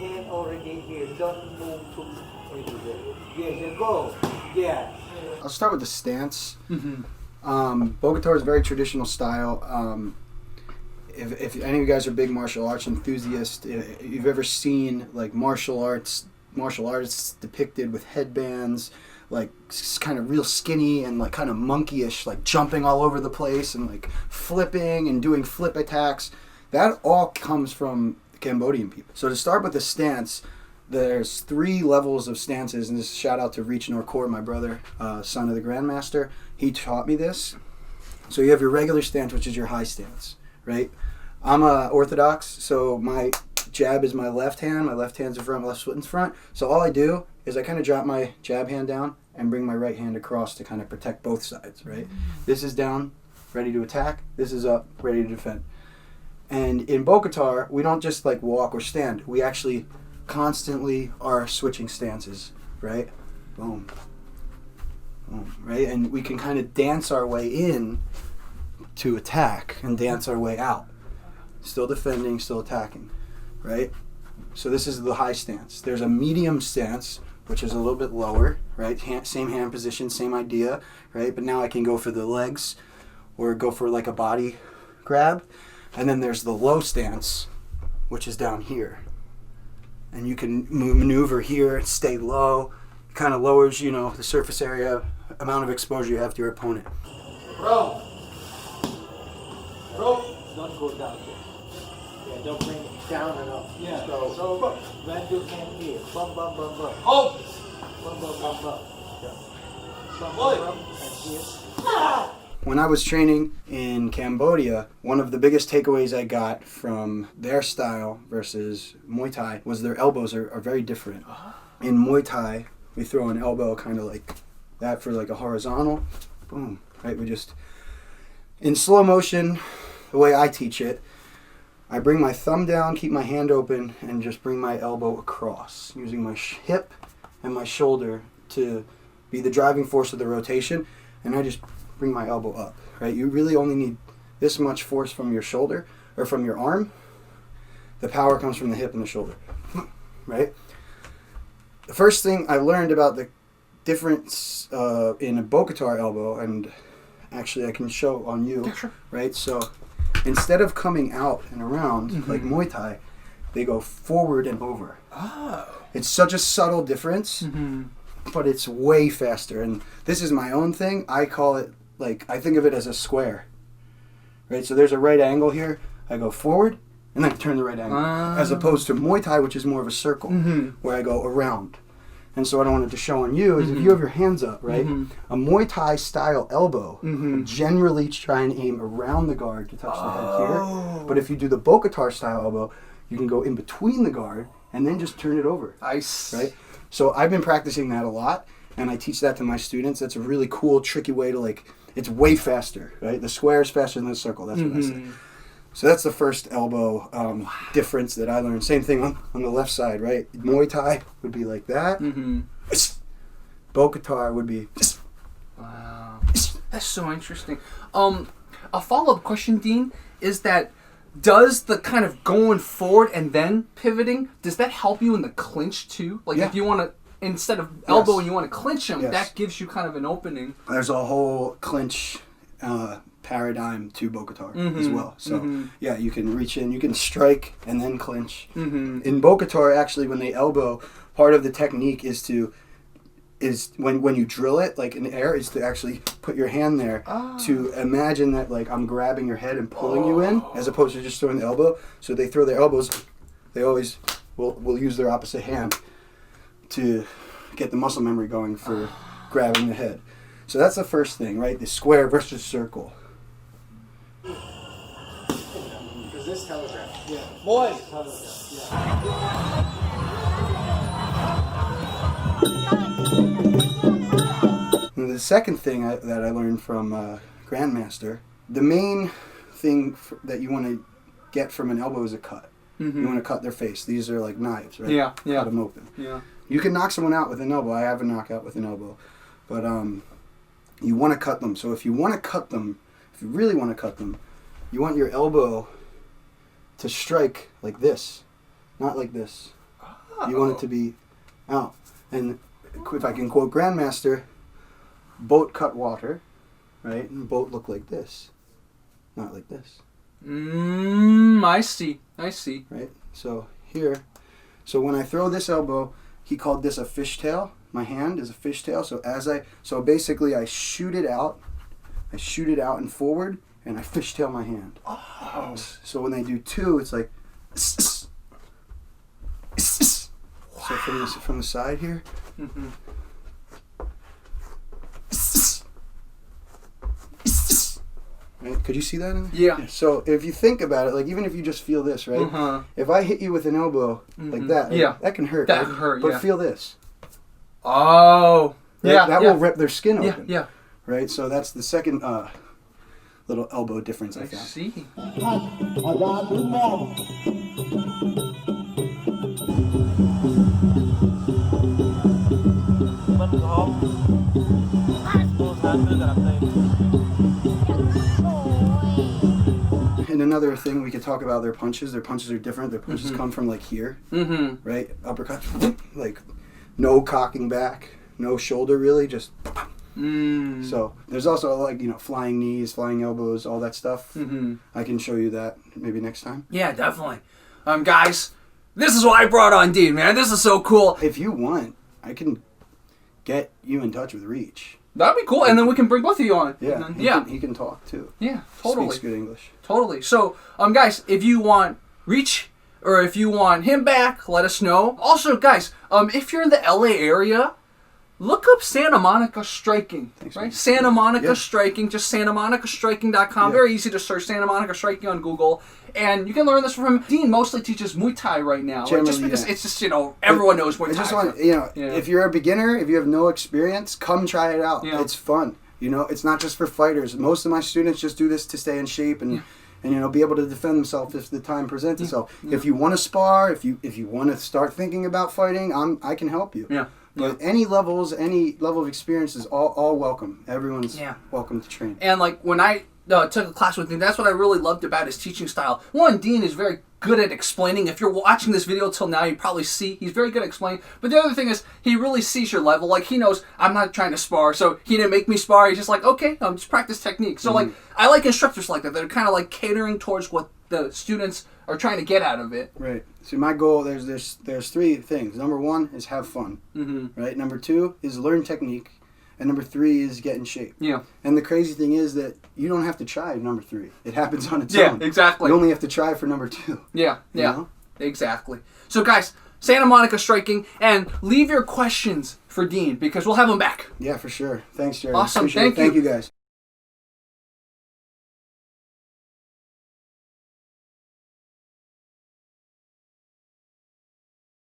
hand already here. Don't move too everywhere. Yes, go. Yeah. I'll start with the stance. Bokator is a very traditional style. If any of you guys are big martial arts enthusiasts, if you've ever seen like martial artists depicted with headbands, like kind of real skinny and like kind of monkeyish, like jumping all over the place and like flipping and doing flip attacks, that all comes from the Cambodian people. So to start with the stance, there's 3 levels of stances, and this is shout out to Reach Norcourt, my brother, son of the Grandmaster. He taught me this. So you have your regular stance, which is your high stance, right? I'm orthodox, so my jab is my left hand. My left hand's in front, my left foot in front. So all I do is I kind of drop my jab hand down and bring my right hand across to kind of protect both sides, right? This is down, ready to attack. This is up, ready to defend. And in Bokator, we don't just like walk or stand. We actually constantly are switching stances, right? Boom. Boom, right? And we can kind of dance our way in to attack and dance our way out. Still defending, still attacking, right? So this is the high stance. There's a medium stance, which is a little bit lower, right? Same hand position, same idea, right? But now I can go for the legs or go for like a body grab. And then there's the low stance, which is down here. And you can maneuver here and stay low. It kind of lowers, the surface area, amount of exposure you have to your opponent. Bro. Don't go down here. Yeah, don't bring it down and up. Yeah. So when you can hear, bum bum bum bum. Oh. Bum bum bum bum. Yeah. Bum bum bum and here. When I was training in Cambodia, one of the biggest takeaways I got from their style versus Muay Thai was their elbows are very different. In Muay Thai, we throw an elbow kind of like that for like a horizontal. Boom. Right? We just, in slow motion, the way I teach it, I bring my thumb down, keep my hand open, and just bring my elbow across, using my hip and my shoulder to be the driving force of the rotation, and I just bring my elbow up, right? You really only need this much force from your shoulder or from your arm. The power comes from the hip and the shoulder, right? The first thing I learned about the difference in a Bokator elbow, and actually I can show on you, Yeah, sure. right? So instead of coming out and around like Muay Thai, they go forward and over. Oh. It's such a subtle difference, but it's way faster. And this is my own thing. I call it, I think of it as a square, right? So there's a right angle here. I go forward and then I turn the right angle, as opposed to Muay Thai, which is more of a circle, where I go around. And so what I wanted to show on you is if you have your hands up, right? A Muay Thai style elbow will generally try and aim around the guard to touch the head here. But if you do the Bokator style elbow, you can go in between the guard and then just turn it over. Nice. Right? So I've been practicing that a lot, and I teach that to my students. That's a really cool, tricky way to it's way faster, right? The square is faster than the circle. That's what I say. So that's the first elbow difference that I learned. Same thing on the left side, right? Muay Thai would be like that. Bokator would be. Wow. That's so interesting. A follow-up question, Dean, is that does the kind of going forward and then pivoting, does that help you in the clinch too? Like if you want to, instead of elbowing, you want to clinch them, that gives you kind of an opening. There's a whole clinch paradigm to Bokator as well. So yeah, you can reach in, you can strike and then clinch. In Bokator, actually, when they elbow, part of the technique is when you drill it, like in the air, is to actually put your hand there to imagine that I'm grabbing your head and pulling you in, as opposed to just throwing the elbow. So they throw their elbows. They always will use their opposite hand to get the muscle memory going for grabbing the head. So that's the first thing, right? The square versus circle. Is this telegraph? Yeah. Boy. And the second thing that I learned from Grandmaster, the main thing that you want to get from an elbow is a cut. You want to cut their face. These are like knives, right? Yeah. Cut them open. Yeah. You can knock someone out with an elbow. I have a knockout with an elbow. But you want to cut them. So if you want to cut them, if you really want to cut them, you want your elbow to strike like this, not like this. You want it to be out. And if I can quote Grandmaster, boat cut water, right? And boat look like this, not like this. I see. Right? So here, so when I throw this elbow, he called this a fishtail. My hand is a fishtail. So basically I shoot it out and forward, and I fishtail my hand. Oh. So when they do two, it's like. So from the side here. Mm-hmm. Right? Could you see that? Yeah. So if you think about it, like even if you just feel this, right? Uh-huh. If I hit you with an elbow like that, that can hurt. That right? can hurt. But feel this. Oh. Right? Yeah. That will rip their skin open. Yeah. Right. So that's the second little elbow difference I I found. see. And another thing we could talk about their punches. Their punches are different. Their punches come from like here, right? Uppercut, like no cocking back, no shoulder really, just. So there's also like flying knees, flying elbows, all that stuff. I can show you that maybe next time. Yeah, definitely. Guys, this is why I brought on Dean, man. This is so cool. If you want, I can get you in touch with Reach. That'd be cool, and then we can bring both of you on. Yeah, he can talk too. Yeah, totally. Speaks good English. Totally. So, guys, if you want Reach or if you want him back, let us know. Also, guys, if you're in the LA area, look up Santa Monica Striking. Thanks, right? man. Santa Monica Striking, just SantaMonicaStriking.com. Very easy to search Santa Monica Striking on Google. And you can learn this from him. Dean mostly teaches Muay Thai right now. Right? Just because it's just, everyone knows Muay Thai. I just want, if you're a beginner, if you have no experience, come try it out. It's fun. It's not just for fighters. Most of my students just do this to stay in shape and be able to defend themselves if the time presents itself. If you want to spar, if you want to start thinking about fighting, I can help you. But any level of experience is all welcome. Everyone's welcome to train. And like when I took a class with Dean, that's what I really loved about his teaching style. One, Dean is very good at explaining. If you're watching this video till now, you probably see he's very good at explaining. But the other thing is he really sees your level. Like he knows I'm not trying to spar, so he didn't make me spar. He's just like, okay, just practice technique. So like I like instructors like that. They're kind of like catering towards what the students are trying to get out of it. Right. So my goal, there's three things. Number one is have fun. Right. Number two is learn technique. And number three is get in shape. Yeah. And the crazy thing is that you don't have to try number three. It happens on its own. Yeah, exactly. You only have to try for number two. Yeah, exactly. So guys, Santa Monica Striking, and leave your questions for Dean because we'll have him back. Yeah, for sure. Thanks, Jerry. Awesome. Appreciate it. Thank you, guys.